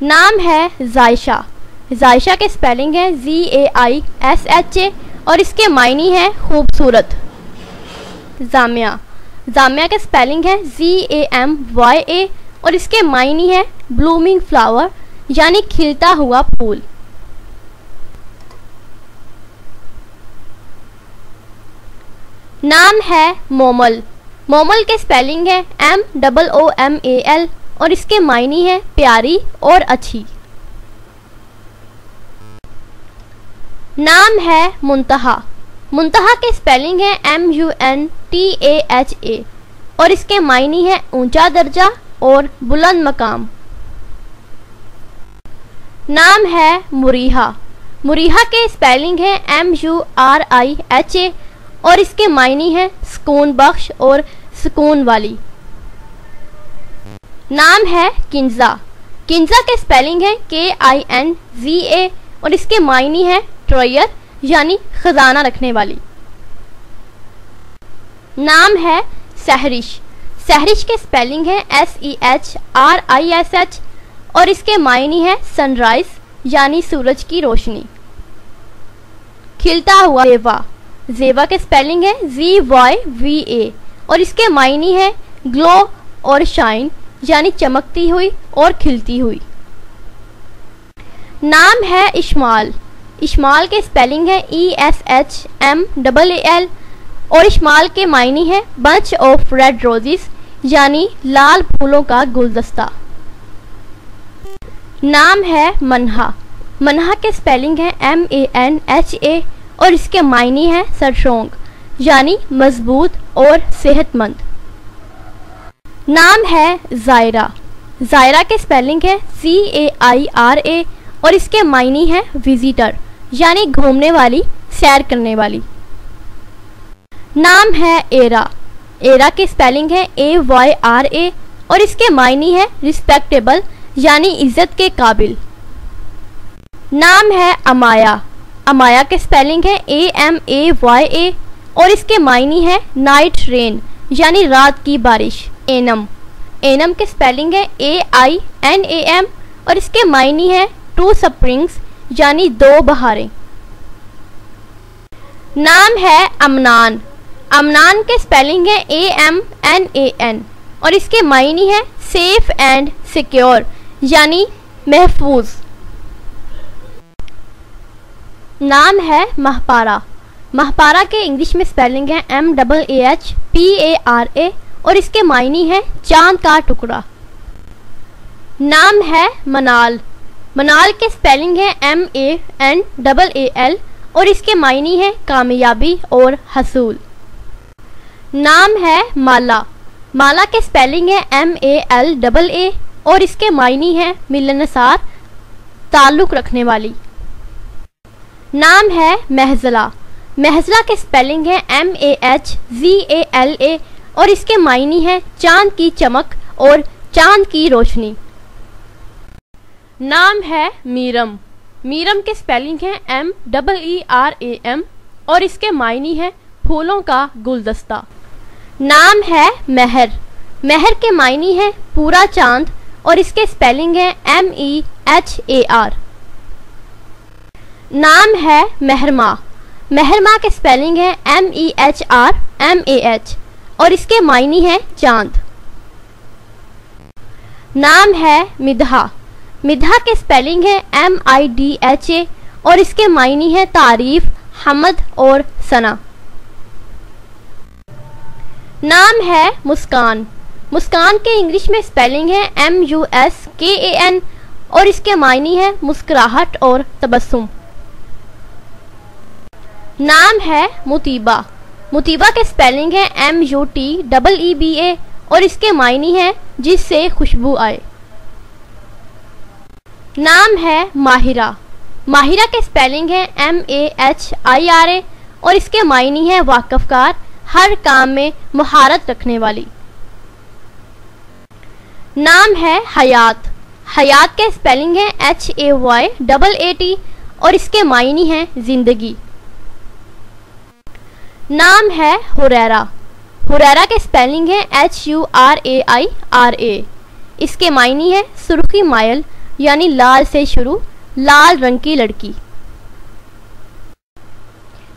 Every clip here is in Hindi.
नाम है जायशा। जायशा के स्पेलिंग है ZAISHA और इसके मायने हैं खूबसूरत। जामिया। जामिया के स्पेलिंग है ZAMYA और इसके मायने हैं ब्लूमिंग फ्लावर यानी खिलता हुआ फूल। नाम है मोमल। मोमल के स्पेलिंग है MOOMAL और इसके मायने हैं प्यारी और अच्छी। नाम है मुंतहा। मुंतहा के स्पेलिंग है MUNTAHA और इसके मायने हैं ऊंचा दर्जा और बुलंद मकाम। नाम है मुरीहा। मुरीहा के स्पेलिंग है MURIHA और इसके मायने हैं सुकून बख्श और सुकून वाली। नाम है किंजा। किंजा के स्पेलिंग है KINZA और इसके मायने हैं ट्रेयर यानी खजाना रखने वाली। नाम है सहरिश। सहरिश के स्पेलिंग है SEHRISH और इसके मायने हैं सनराइज यानी सूरज की रोशनी। खिलता हुआ ज़ेवा। ज़ेवा के स्पेलिंग है ZYVA और इसके मायने हैं ग्लो और शाइन यानी चमकती हुई और खिलती हुई। नाम है इश्माल। इश्माल के स्पेलिंग है ESHMAAL और इश्माल के मायने हैं बंच ऑफ रेड रोजेस यानी लाल फूलों का गुलदस्ता। नाम है मनहा। मनहा के स्पेलिंग है MANHA और इसके मायने हैं सरसोंग यानी मजबूत और सेहतमंद। नाम है जायरा। जायरा के स्पेलिंग है CAIRA और इसके मायने हैं विजिटर यानी घूमने वाली, सैर करने वाली। नाम है एरा। एरा के स्पेलिंग है AYRA और इसके मायने हैं रिस्पेक्टेबल यानी इज्जत के काबिल। नाम है अमाया। अमाया के स्पेलिंग है AMAYA और इसके मायने हैं नाइट रेन यानी रात की बारिश। एनम। एनम के स्पेलिंग है AINAM और इसके मायने हैं टू स्प्रिंग्स यानी दो बहारें। नाम है अमनान। अमनान के स्पेलिंग है AMNAN और इसके मायने हैं सेफ एंड सिक्योर यानी महफूज। नाम है महपारा। महपारा के इंग्लिश में स्पेलिंग है MAAHPARA और इसके मायने हैं चांद का टुकड़ा। नाम है मनाल। मनाल के स्पेलिंग है MANAAL और इसके मायने हैं कामयाबी और हसूल। नाम है माला। माला के स्पेलिंग है MALAA और इसके मायने हैं मिलनसार, ताल्लुक रखने वाली। नाम है महजला। महजला के स्पेलिंग है MAHZALA और इसके मायने हैं चांद की चमक और चांद की रोशनी। नाम है मीरम। मीरम के स्पेलिंग है MEERAM और इसके मायने हैं फूलों का गुलदस्ता। नाम है महर। महर के मायने हैं पूरा चांद और इसके स्पेलिंग है MEHAR। नाम है महरमा। महरमा के स्पेलिंग है MEHRMAH और इसके मायने हैं चांद। नाम है मिधा। मिधा के स्पेलिंग है MIDHA और इसके मायने हैं तारीफ, हमद और सना। नाम है मुस्कान। मुस्कान के इंग्लिश में स्पेलिंग है MUSKAN और इसके मायने हैं मुस्कुराहट और तबस्सुम। नाम है मुतीबा। मुतीबा के स्पेलिंग है MUTEEBA और इसके मायने हैं जिससे खुशबू आए। नाम है माहिरा। माहिरा के स्पेलिंग है MAHIRA और इसके मायने हैं वाकफकार, हर काम में महारत रखने वाली। नाम है हयात। हयात के स्पेलिंग है HAYAT और इसके मायने हैं जिंदगी। नाम है हुरैरा। हुरैरा के स्पेलिंग है HURAIRA। इसके मायने हैं सुर्खी मायल, यानी लाल से शुरू, लाल रंग की लड़की।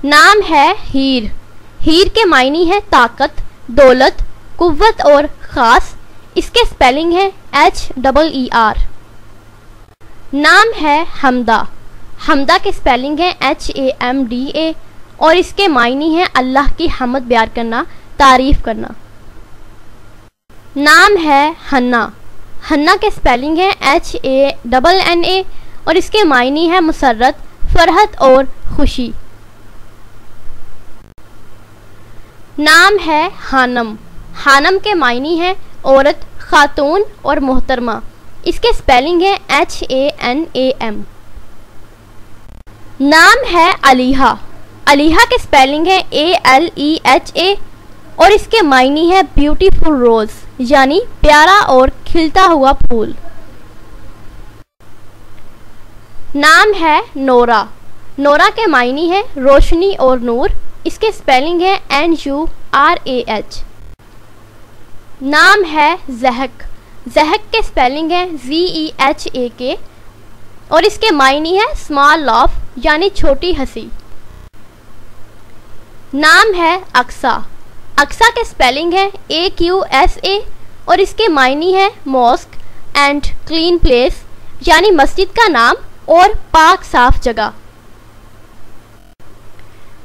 नाम है हीर। हीर के मायने है ताकत, दौलत, कुव्वत और खास। इसके स्पेलिंग है HEER। नाम है हमदा। हमदा के स्पेलिंग है HAMDA और इसके मायने है अल्लाह की हम्द बयान करना, तारीफ करना। नाम है हन्ना। हन्ना के स्पेलिंग है HANNA और इसके मायने है मुसर्रत, फरहत और खुशी। नाम है हानम। हानम के मायने है औरत, खातून और मोहतरमा। इसके स्पेलिंग है HANAM। नाम है अलीहा। अलीहा के स्पेलिंग है ALEHA और इसके मायने है ब्यूटीफुल रोज, यानी प्यारा और खिलता हुआ फूल। नाम है नोरा। नोरा के मायने है रोशनी और नूर। इसके स्पेलिंग है NURAH। नाम है ज़हक। ज़हक के स्पेलिंग है ZEHAK और इसके मायने है स्मॉल लाफ, यानी छोटी हंसी। नाम है अक्सा। अक्सा के स्पेलिंग है AQSA और इसके मायने है मॉस्क एंड क्लीन प्लेस, यानी मस्जिद का नाम और पाक साफ जगह।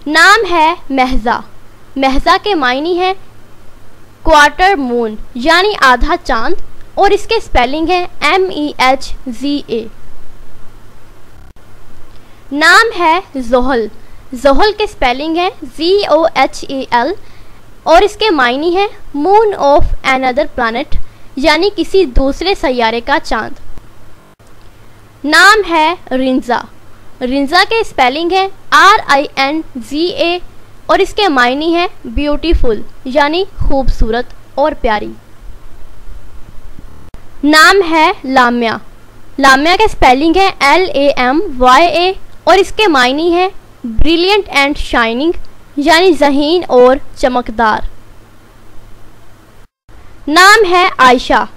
नाम है महजा। महजा के मायने है क्वार्टर मून, यानी आधा चांद और इसके स्पेलिंग है MEHZA। नाम है जोहल। जोहल के स्पेलिंग है ZOHAL और इसके मायने है मून ऑफ एनदर प्लैनेट, यानी किसी दूसरे सैयारे का चांद। नाम है रिंजा। रिंजा के स्पेलिंग है RINZA और इसके मायने है ब्यूटीफुल, यानी खूबसूरत और प्यारी। नाम है लाम्या। लाम्या के स्पेलिंग है LAMYA और इसके मायने है ब्रिलियंट एंड शाइनिंग, यानी ज़हीन और चमकदार। नाम है आयशा।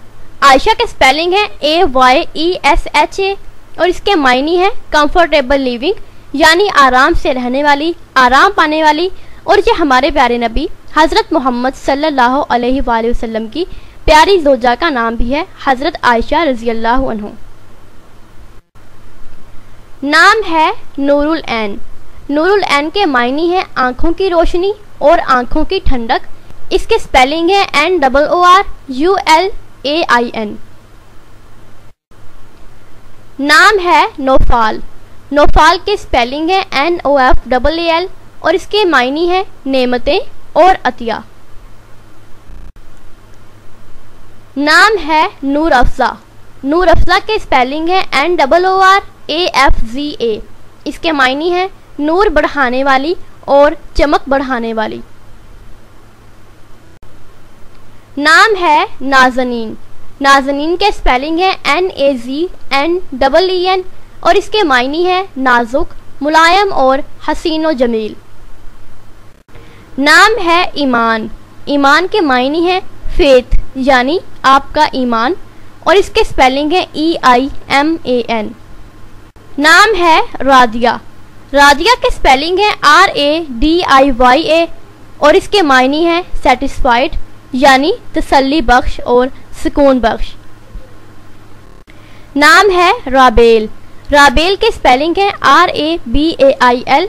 आयशा के स्पेलिंग है AYESHA और इसके मायने है कंफर्टेबल लिविंग, यानी आराम से रहने वाली, आराम पाने वाली। और ये हमारे प्यारे नबी हज़रत मोहम्मद सल्लल्लाहु अलैहि वसल्लम की प्यारी ज़ौजा का नाम भी है, हज़रत आयशा रज़ी अल्लाहु अन्हा। नाम है नूरुल ऐन। नूरुल ऐन के मायने है आँखों की रोशनी और आँखों की ठंडक। इसके स्पेलिंग है NOORULAIN। नाम है नौफाल। नौफाल के स्पेलिंग है NOFAAL और इसके मायने है नेमतें और अतिया। नाम है नूर अफ़ज़ा। नूर अफ़ज़ा के स्पेलिंग है NOORAFZA। इसके मायने है नूर बढ़ाने वाली और चमक बढ़ाने वाली। नाम है नाज़नीन। नाज़नीन के स्पेलिंग है NAZNEEN और इसके मायने है नाजुक, मुलायम और हसीनो जमील। नाम है ईमान। ईमान के मायने है फेथ, यानी आपका ईमान और इसके स्पेलिंग है EIMAN। नाम है रादिया। रादिया के स्पेलिंग है RADIYA और इसके मायने है सेटिस्फाइड, यानी तसल्ली बख्श और सुकून बख्श। नाम है राबेल। राबेल के स्पेलिंग है RABAIL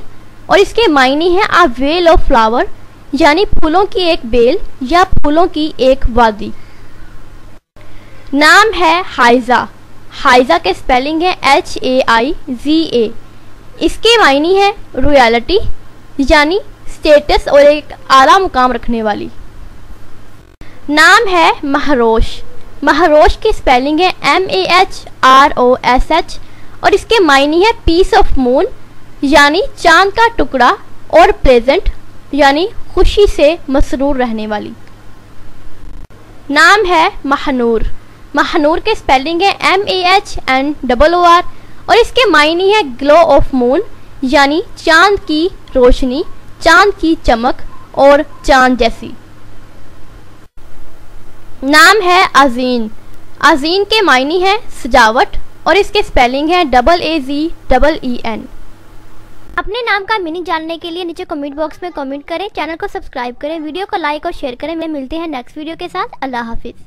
और इसके मायने है अ वेल ऑफ फ्लावर, यानी फूलों की एक बेल या फूलों की एक वादी। नाम है हाइजा। हाइजा के स्पेलिंग है HAIZA। इसके मायने है रॉयल्टी, यानी स्टेटस और एक आला मुकाम रखने वाली। नाम है महरोश। महरोश की स्पेलिंग है MAHROSH और इसके मायने है पीस ऑफ मून, यानी चांद का टुकड़ा और प्रेजेंट, यानी खुशी से मसरूर रहने वाली। नाम है महनूर। महनूर के स्पेलिंग है MAHNOOR और इसके मायने है ग्लो ऑफ मून, यानी चांद की रोशनी, चांद की चमक और चांद जैसी। नाम है अजीन। अजीन के मायने है सजावट और इसके स्पेलिंग है AZEEN। अपने नाम का मीनिंग जानने के लिए नीचे कमेंट बॉक्स में कमेंट करें, चैनल को सब्सक्राइब करें, वीडियो को लाइक और शेयर करें। मिलते हैं नेक्स्ट वीडियो के साथ। अल्लाह हाफिज़।